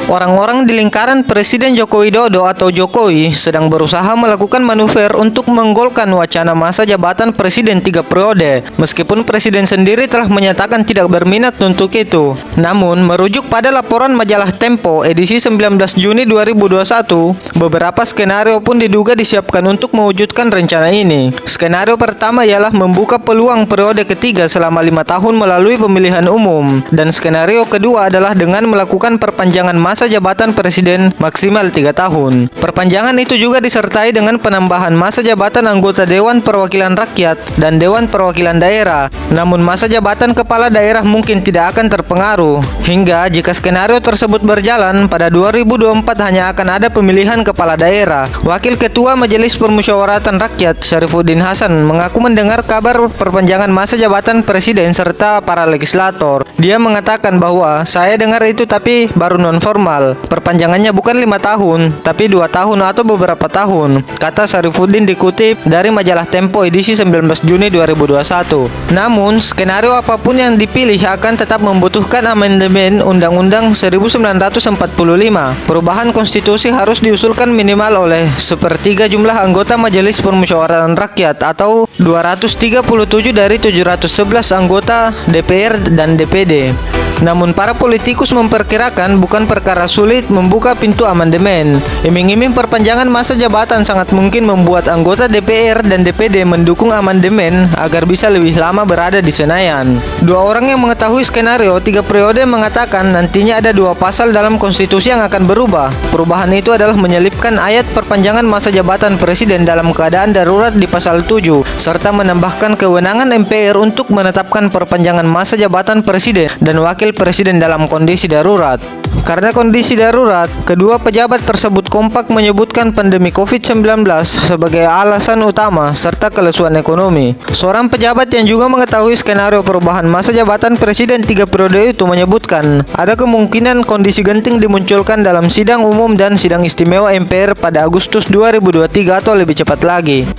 Orang-orang di lingkaran Presiden Joko Widodo atau Jokowi sedang berusaha melakukan manuver untuk menggolkan wacana masa jabatan Presiden 3 periode, meskipun Presiden sendiri telah menyatakan tidak berminat untuk itu. Namun, merujuk pada laporan majalah Tempo edisi 19 Juni 2021, beberapa skenario pun diduga disiapkan untuk mewujudkan rencana ini. Skenario pertama ialah membuka peluang periode ketiga selama 5 tahun melalui pemilihan umum, dan skenario kedua adalah dengan melakukan perpanjangan masa jabatan presiden maksimal 3 tahun. Perpanjangan itu juga disertai dengan penambahan masa jabatan anggota Dewan Perwakilan Rakyat dan Dewan Perwakilan Daerah. Namun masa jabatan kepala daerah mungkin tidak akan terpengaruh. Hingga jika skenario tersebut berjalan, pada 2024 hanya akan ada pemilihan kepala daerah. Wakil Ketua Majelis Permusyawaratan Rakyat Syarifuddin Hasan mengaku mendengar kabar perpanjangan masa jabatan presiden serta para legislator. Dia mengatakan bahwa saya dengar itu tapi baru non formal. Perpanjangannya bukan 5 tahun, tapi 2 tahun atau beberapa tahun, kata Syarifuddin dikutip dari majalah Tempo edisi 19 Juni 2021. Namun, skenario apapun yang dipilih akan tetap membutuhkan amandemen Undang-Undang 1945. Perubahan konstitusi harus diusulkan minimal oleh sepertiga jumlah anggota Majelis Permusyawaratan Rakyat atau 237 dari 711 anggota DPR dan DPD. Namun para politikus memperkirakan bukan perkara sulit membuka pintu amandemen. Iming-iming perpanjangan masa jabatan sangat mungkin membuat anggota DPR dan DPD mendukung amandemen agar bisa lebih lama berada di Senayan. Dua orang yang mengetahui skenario 3 periode mengatakan nantinya ada 2 pasal dalam konstitusi yang akan berubah. Perubahan itu adalah menyelipkan ayat perpanjangan masa jabatan presiden dalam keadaan darurat di pasal 7 serta menambahkan kewenangan MPR untuk menetapkan perpanjangan masa jabatan presiden dan wakil presiden dalam kondisi darurat. Karena kondisi darurat, kedua pejabat tersebut kompak menyebutkan pandemi COVID-19 sebagai alasan utama serta kelesuan ekonomi. Seorang pejabat yang juga mengetahui skenario perubahan masa jabatan presiden 3 periode itu menyebutkan ada kemungkinan kondisi genting dimunculkan dalam sidang umum dan sidang istimewa MPR pada Agustus 2023 atau lebih cepat lagi.